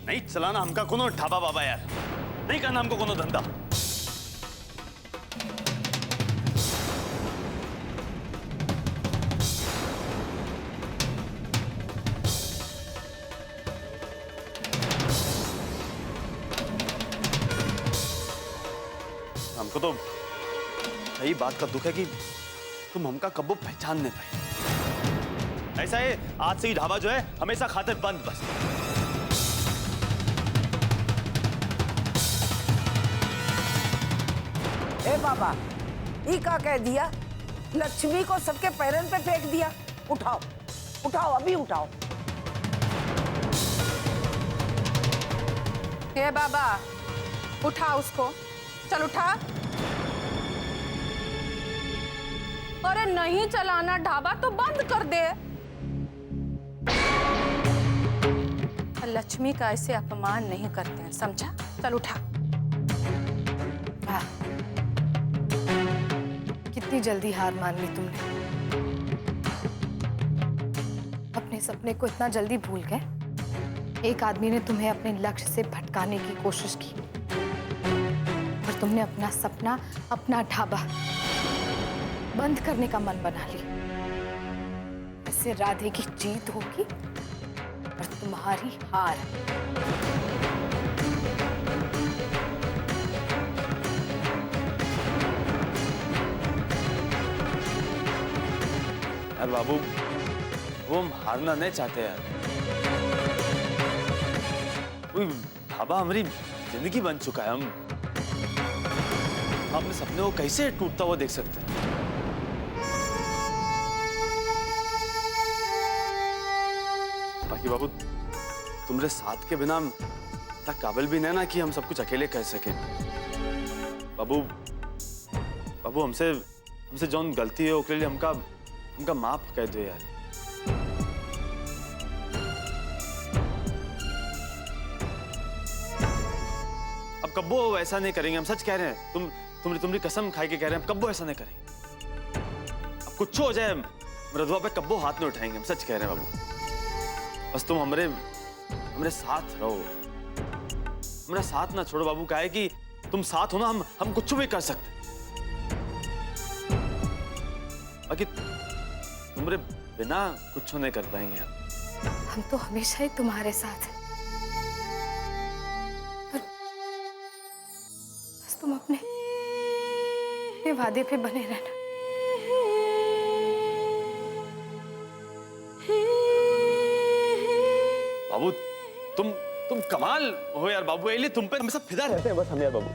नहीं चलाना हमका कोनो ढाबा बाबा यार, नहीं करना हमको कोनो धंधा। हमको तो यही बात का दुख है कि तुम हमका कब्बो पहचान नहीं पाई। ऐसा है, आज से ही ढाबा जो है हमेशा खातिर बंद बस। ए बाबा, ई का कह दिया? लक्ष्मी को सबके पैरन पे फेंक दिया। उठाओ उठाओ, अभी उठाओ। हे बाबा, उठा उसको, चल उठा। अरे नहीं चलाना ढाबा तो बंद कर दे। लक्ष्मी का ऐसे अपमान नहीं करते हैं, समझा? चल उठा। वाह, कितनी जल्दी हार मान ली तुमने। अपने सपने को इतना जल्दी भूल गए। एक आदमी ने तुम्हें अपने लक्ष्य से भटकाने की कोशिश की और तुमने अपना सपना, अपना ढाबा बंद करने का मन बना लिया। इससे राधे की जीत होगी और तुम्हारी हार। यार बाबू, वो हम हारना नहीं चाहते यार। ढाबा हमारी जिंदगी बन चुका है। हम अपने सपने को कैसे टूटता हुआ देख सकते हैं? बाकी बाबू, तुम्हारे साथ के बिना इतना काबिल भी नहीं ना कि हम सब कुछ अकेले कर सकें। बाबू बाबू, हमसे जौन गलती है उसके लिए हमका माफ कर दो यार। अब कब्बो ऐसा नहीं करेंगे, हम सच कह रहे हैं। तुम्हारी कसम खाई के कह रहे हैं, हम कब्बो ऐसा नहीं करेंगे। अब कुछ हो जाए, मृदुआ पे कब्बो हाथ नहीं उठाएंगे, हम सच कह रहे हैं बाबू। बस तुम हमरे साथ रहो, हमारा साथ ना छोड़ो बाबू। क्या है कि तुम साथ हो ना, हम कुछ भी कर सकते। बाकी तुम्हारे बिना कुछ नहीं कर पाएंगे। हम तो हमेशा ही तुम्हारे साथ हैं। बस तुम अपने वादे पे बने रहना। बाबू, तुम कमाल हो यार बाबू। एली तुम पे हम सब फिदा रहते हैं बस हम यार बाबू।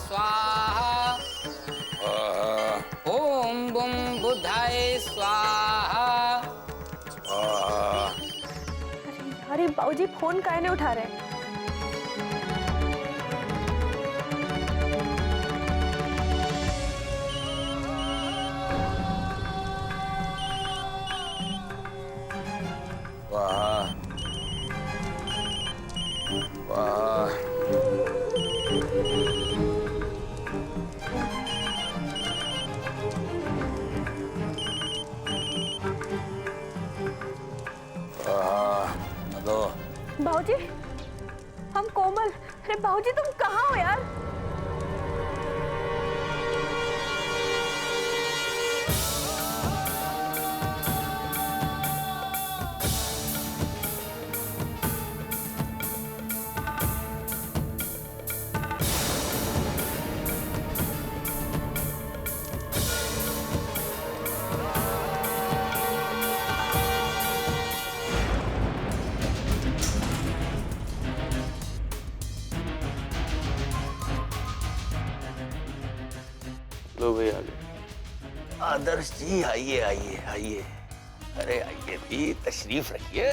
स्वाहा। ओम बुम बुधाय स्वाहा। अरे बाबूजी, फोन काहे नहीं उठा रहे? वाह वाह। बाबूजी, हम कोमल। अरे बाबूजी, तुम कहाँ हो यार? लो भाई आ गए। आदर्श जी आइए आइए आइए। अरे आइए भी, तशरीफ रखिए।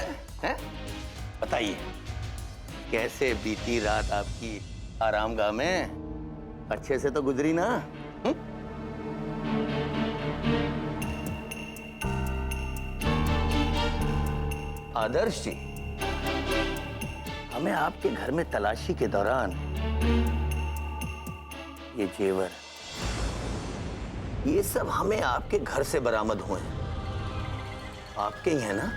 हैं? बताइए कैसे बीती रात आपकी आरामगाह में? अच्छे से तो गुजरी ना? आदर्श जी, हमें आपके घर में तलाशी के दौरान ये जेवर, ये सब हमें आपके घर से बरामद हुए हैं। आपके ही है ना?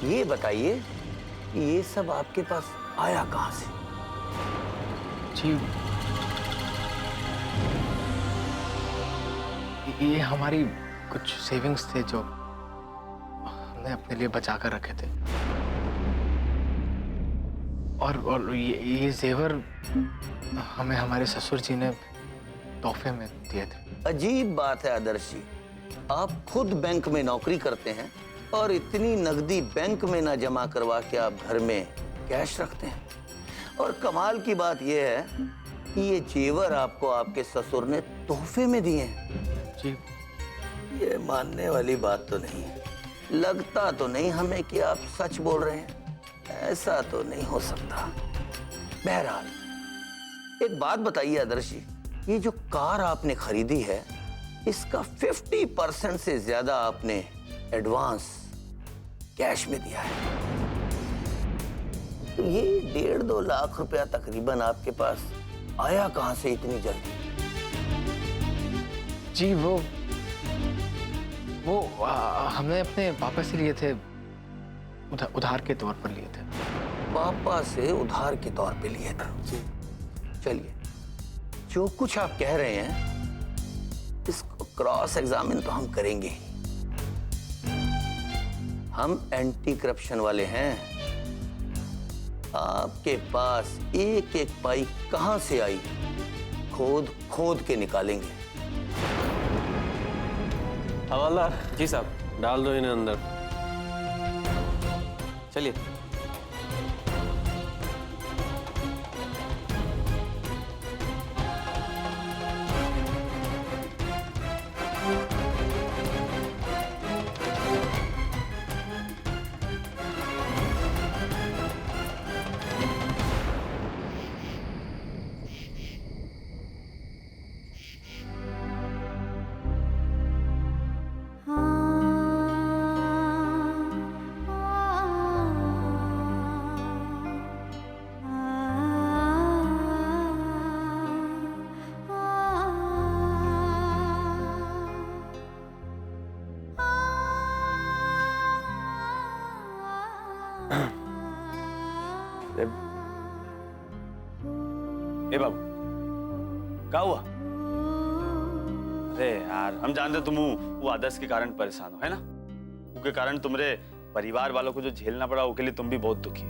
ये बताइए कि ये सब आपके पास आया कहां से? जी, ये हमारी कुछ सेविंग्स थे जो हमने अपने लिए बचा कर रखे थे। और ये जेवर हमें हमारे ससुर जी ने तोहफे में दिए थे। अजीब बात है आदर्श जी, आप खुद बैंक में नौकरी करते हैं और इतनी नकदी बैंक में ना जमा करवा के आप घर में कैश रखते हैं। और कमाल की बात यह है कि ये जेवर आपको आपके ससुर ने तोहफे में दिए हैं। जी, ये मानने वाली बात तो नहीं है। लगता तो नहीं हमें कि आप सच बोल रहे हैं। ऐसा तो नहीं हो सकता। बहरहाल एक बात बताइए आदर्श जी, ये जो कार आपने खरीदी है, इसका 50% से ज्यादा आपने एडवांस कैश में दिया है। तो ये 1.5-2 लाख रुपया तकरीबन आपके पास आया कहां से इतनी जल्दी? जी वो हमने अपने पापा से लिए थे, उधार के तौर पर लिए थे। पापा से उधार के तौर पे लिए थे? जी। चलिए, जो कुछ आप कह रहे हैं इसको क्रॉस एग्जामिन तो हम करेंगे ही। हम एंटी करप्शन वाले हैं। आपके पास एक एक पाई कहां से आई, खोद खोद के निकालेंगे। हवालदार जी साहब, डाल दो इन्हें अंदर। चलिए। ए बाबू, क्या हुआ? अरे यार, हम जानते तुम वो आदर्श के कारण परेशान हो, है ना? उसके कारण तुम्हारे परिवार वालों को जो झेलना पड़ा, उसके लिए तुम भी बहुत दुखी हो।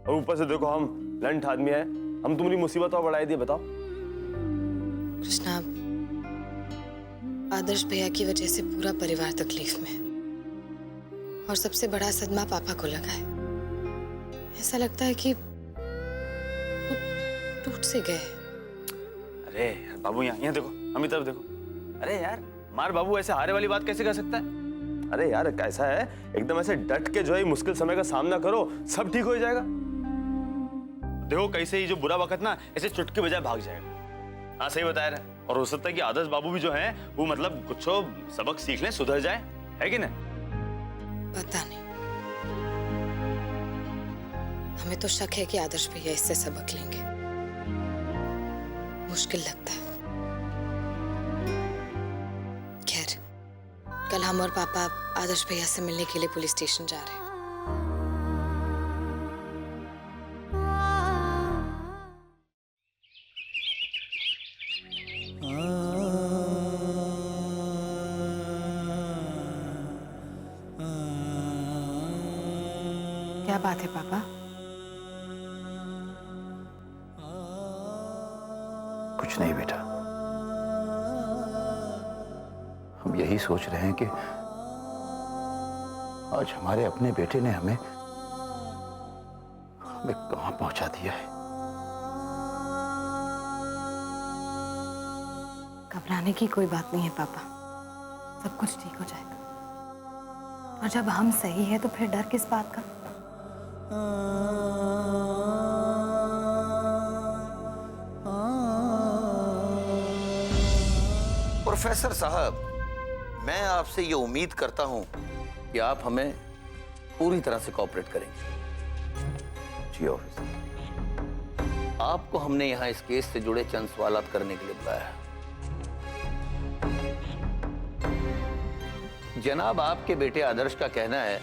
और ऊपर से देखो, हम लंठ आदमी है, हम तुम्हारी मुसीबत और बढ़ाई दिए। बताओ कृष्णा, आदर्श भैया की वजह से पूरा परिवार तकलीफ में है। और सबसे बड़ा सदमा पापा को लगा है। ऐसा लगता है कि वो टूट से गए। अरे यार बाबू, यहाँ देखो, हम तरफ देखो। अरे यार, मार बाबू ऐसे हारे वाली बात कैसे कर सकता है? अरे यार, कैसा है, एकदम ऐसे डट के जो है मुश्किल समय का सामना करो, सब ठीक हो जाएगा। देखो कैसे ही जो बुरा वक्त ना ऐसे चुटकी बजाय भाग जाएगा। हाँ, सही बताया रहा। और हो सकता है कि आदर्श बाबू भी जो है वो मतलब कुछ सबक सीख लें, सुधर जाए, है कि नहीं? पता नहीं, हमें तो शक है कि आदर्श भैया इससे सबक लेंगे। मुश्किल लगता है। खैर, कल हम और पापा आदर्श भैया से मिलने के लिए पुलिस स्टेशन जा रहे हैं। क्या बात है पापा? कुछ नहीं बेटा, हम यही सोच रहे हैं कि आज हमारे अपने बेटे ने हमें में कहां पहुंचा दिया है। घबराने की कोई बात नहीं है पापा, सब कुछ ठीक हो जाएगा। और जब हम सही है तो फिर डर किस बात का। प्रोफेसर साहब, मैं आपसे ये उम्मीद करता हूं कि आप हमें पूरी तरह से कोऑपरेट करेंगे। जी ऑफिसर। आपको हमने यहां इस केस से जुड़े चंद सवालात करने के लिए बुलाया है। जनाब, आपके बेटे आदर्श का कहना है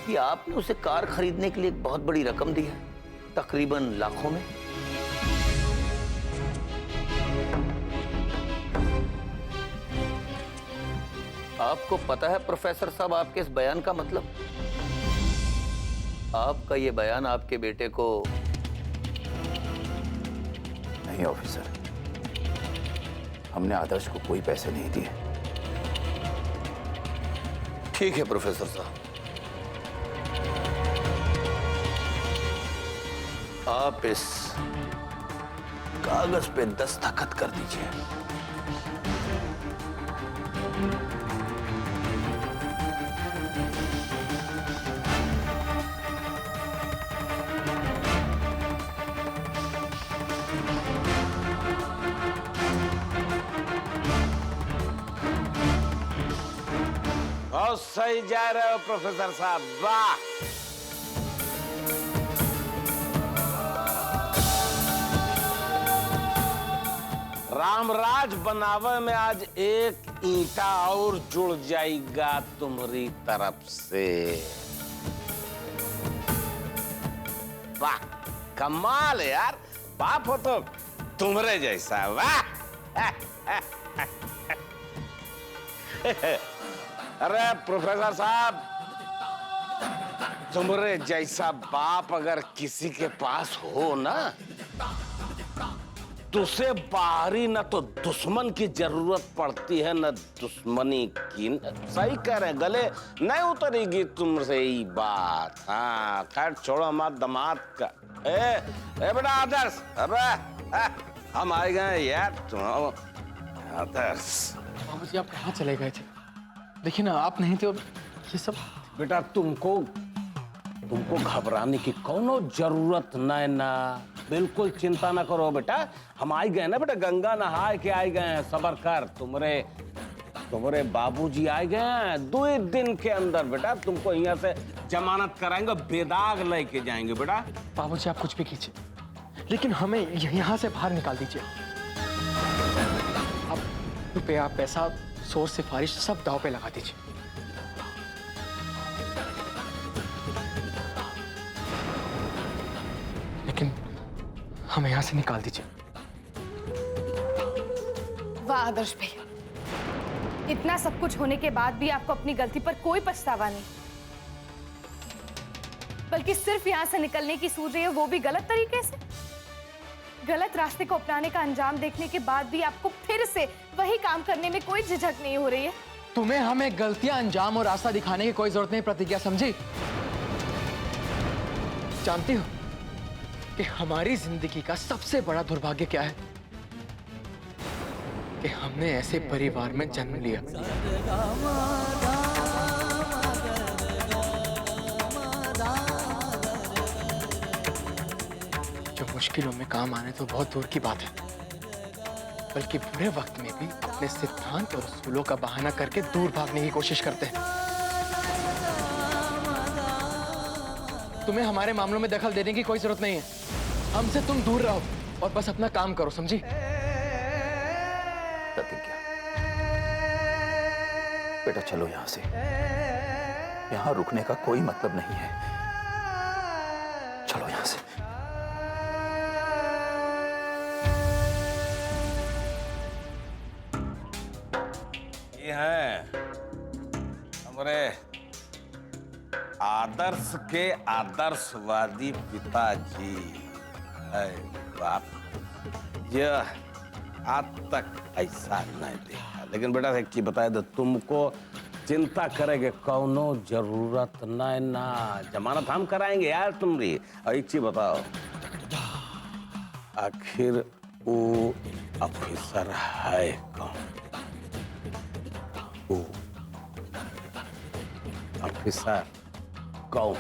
कि आपने उसे कार खरीदने के लिए एक बहुत बड़ी रकम दी है, तकरीबन लाखों में। आपको पता है प्रोफेसर साहब आपके इस बयान का मतलब? आपका ये बयान आपके बेटे को... नहीं ऑफिसर, हमने आदर्श को कोई पैसे नहीं दिए। ठीक है प्रोफेसर साहब, आप इस कागज पे दस्तखत कर दीजिए। बहुत सही जा रहे हो प्रोफेसर साहब, वाह। रामराज बनावे में आज एक ईंटा और जुड़ जाएगा तुम्हारी तरफ से। वाह, कमाल है यार, बाप हो तो तुम्हारे जैसा, वाह। अरे प्रोफेसर साहब, तुम्हारे जैसा बाप अगर किसी के पास हो ना, तो उसे बाहरी न तो दुश्मन की जरूरत पड़ती है न दुश्मनी की। सही कह रहे, गले नहीं उतरेगी तुमसे ये बात। हाँ खैर छोड़ो, मत दमाद का। ए बेटा आदर्श, अबे हम आए गए यार। तुम आदर्श। बाबूजी आप कहाँ चले गए थे? देखिए ना, आप नहीं थे और ये सब। बेटा तुमको घबराने की कोनो जरूरत नहीं ना, बिल्कुल चिंता ना करो बेटा। हम आई गए ना बेटा, गंगा नहा के आई गए हैं, सबर कर। तुम्हारे बाबूजी आए गए हैं 2 दिन के अंदर बेटा। तुमको यहाँ से जमानत कराएंगे, बेदाग लेके जाएंगे बेटा। बाबूजी आप कुछ भी कीजिए, लेकिन हमें यहाँ से बाहर निकाल दीजिए। आप रुपया, पैसा, सोर्स, सिफारिश सब दाव पे लगा दीजिए। लेकिन हमें यहां से निकाल दीजिए। वाह आदर्श भैया, इतना सब कुछ होने के बाद भी आपको अपनी गलती पर कोई पछतावा नहीं, बल्कि सिर्फ यहां से निकलने की सूझ रही है, वो भी गलत तरीके से। गलत रास्ते को अपनाने का अंजाम देखने के बाद भी आपको फिर से वही काम करने में कोई झिझक नहीं हो रही है। तुम्हें हमें गलतियां, अंजाम और रास्ता दिखाने की कोई जरूरत नहीं प्रतिज्ञा, समझी? जानती हो कि हमारी जिंदगी का सबसे बड़ा दुर्भाग्य क्या है? कि हमने ऐसे परिवार में जन्म लिया। जो मुश्किलों में काम आने तो बहुत दूर की बात है, बल्कि बुरे वक्त में भी अपने सिद्धांत और उसूलों का बहाना करके दूर भागने की कोशिश करते हैं। तुम्हें हमारे मामलों में दखल देने की कोई जरूरत नहीं है। हमसे तुम दूर रहो और बस अपना काम करो, समझी? प्रतिज्ञा, बेटा चलो यहां से। यहां रुकने का कोई मतलब नहीं है। चलो यहां से। ये है हमारे आदर्श के आदर्शवादी पिताजी। बाप, यह आज तक ऐसा नहीं देखा। लेकिन बेटा एक चीज बताया तो, तुमको चिंता करेंगे कौनो जरूरत नहीं ना। जमानत हम कराएंगे यार तुम्हारी। और एक चीज बताओ, आखिर वो ऑफिसर है कौन? वो ऑफिसर कौन?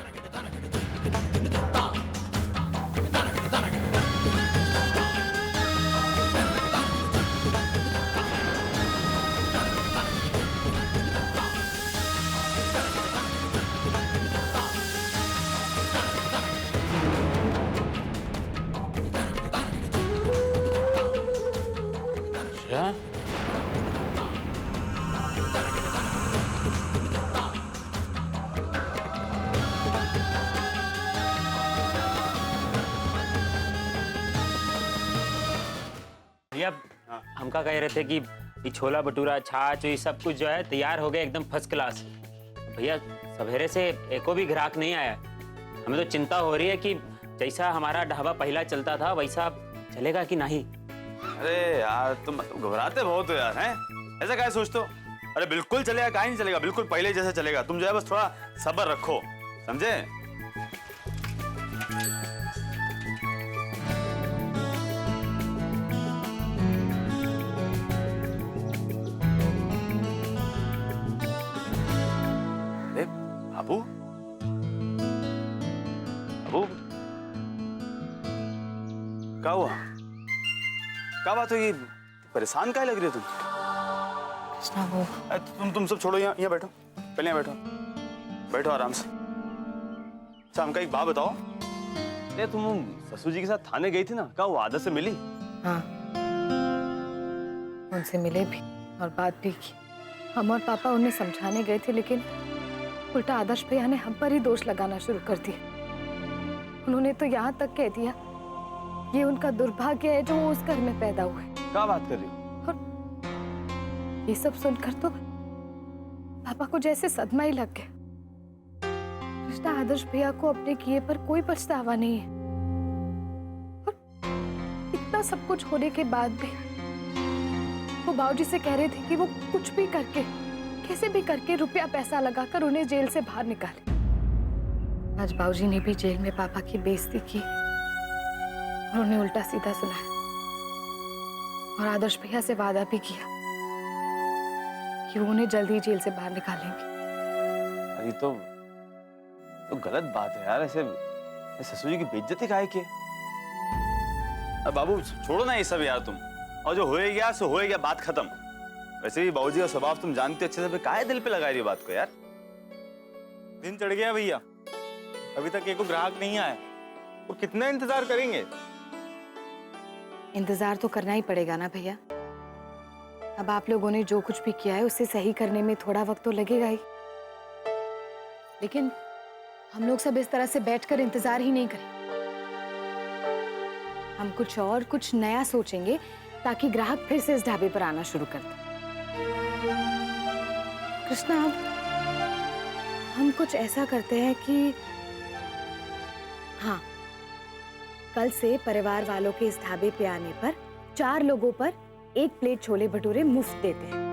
क्या? भैया हमका कह रहे थे कि ये छोला भटूरा छाछ ये सब कुछ जो है तैयार हो गया एकदम फर्स्ट क्लास। भैया सवेरे से एको भी ग्राहक नहीं आया। हमें तो चिंता हो रही है कि जैसा हमारा ढाबा पहला चलता था वैसा चलेगा कि नहीं। अरे यार तुम घबराते बहुत हो यार, हैं? ऐसा क्या सोचते हो? अरे बिल्कुल चलेगा, काहे नहीं चलेगा, बिल्कुल पहले जैसा चलेगा। तुम जो है बस थोड़ा सब्र रखो, समझे? अरे बाबू, बाबू क्या हुआ? क्या बात हुई? परेशान क्या लग रही हो तुम? कृष्णा वो तुम सब छोड़ो, यहाँ बैठो, पहले यहाँ बैठो, बैठो आराम से। अच्छा हमका एक बात बताओ, अरे तुम ससुर जी के साथ थाने गई थी ना, क्या वो आदत से मिली? हाँ, उनसे मिले भी और बात भी की। हम और पापा उन्हें समझाने गए थे, लेकिन उल्टा आदर्श भैया ने हम पर ही दोष लगाना शुरू कर दिया। उन्होंने तो यहाँ तक कह दिया ये उनका दुर्भाग्य है जो वो उस घर में पैदा हुए। क्या बात कर रही हो? और ये सब सुनकर तो पापा को जैसे सदमा ही लग गया। कृष्णा आदर्श भैया को अपने किए पर कोई पछतावा नहीं है। और इतना सब कुछ होने के बाद भी वो बाबूजी से कह रहे थे कि वो कुछ भी करके, कैसे भी करके रुपया पैसा लगाकर उन्हें जेल से बाहर निकाले। आज बाबूजी ने भी जेल में पापा की बेइज्जती की और उन्हें उल्टा सीधा सुनाया और आदर्श भैया से वादा भी किया कि वो उन्हें जल्दी जेल से बाहर निकालेंगे। अरे तो गलत बात है यार, ऐसे ससुर जी की बेइज्जती काहे की? अब बाबू छोड़ो ना ये सब यार तुम, और जो होए गया सो होए गया, बात खत्म। वैसे भी बाबूजी का स्वभाव तुम जानते अच्छे से, काहे दिल पे लगा रही है बात को यार? दिन चढ़ गया भैया, अभी तक एको ग्राहक नहीं आया, और कितना इंतजार करेंगे? इंतजार तो करना ही पड़ेगा ना भैया। अब आप लोगों ने जो कुछ भी किया है उसे सही करने में थोड़ा वक्त तो लगेगा ही, लेकिन हम लोग सब इस तरह से बैठकर इंतजार ही नहीं करें। हम कुछ नया सोचेंगे ताकि ग्राहक फिर से इस ढाबे पर आना शुरू कर दें। कृष्णा, हम कुछ ऐसा करते हैं कि हाँ, कल से परिवार वालों के इस ढाबे पे आने पर 4 लोगों पर 1 प्लेट छोले भटूरे मुफ्त देते हैं।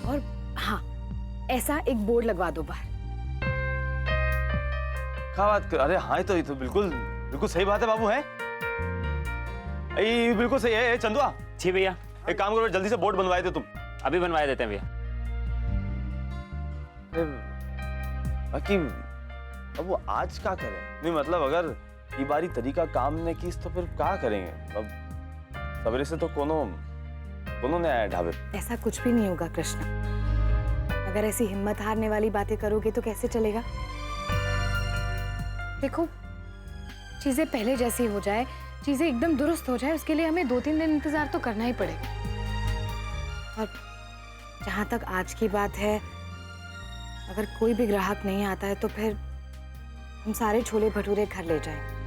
और हाँ, ऐसा एक बोर्ड लगवा दो बाहर। क्या बात कर? अरे हाँ, ये तो बिल्कुल सही बात है बाबू, है ये बिल्कुल सही है। चंदुआ जी भैया, एक काम करो, जल्दी से बोर्ड बनवाए थे तुम। अभी बनवा देते हैं भैया। बाकी अब वो आज क्या करें? नहीं मतलब अगर ये बारी तरीका काम ने की तो फिर क्या करेंगे? अब सवेरे से तो कोनो ने आया ढाबे। ऐसा कुछ भी नहीं होगा कृष्णा, अगर ऐसी हिम्मत हारने वाली बातें करोगे तो कैसे चलेगा? देखो, चीजें पहले जैसी हो जाए, चीजें एकदम दुरुस्त हो जाए, उसके लिए हमें 2-3 दिन इंतजार तो करना ही पड़ेगा। और जहां तक आज की बात है, अगर कोई भी ग्राहक नहीं आता है तो फिर हम सारे छोले भटूरे घर ले जाएंगे।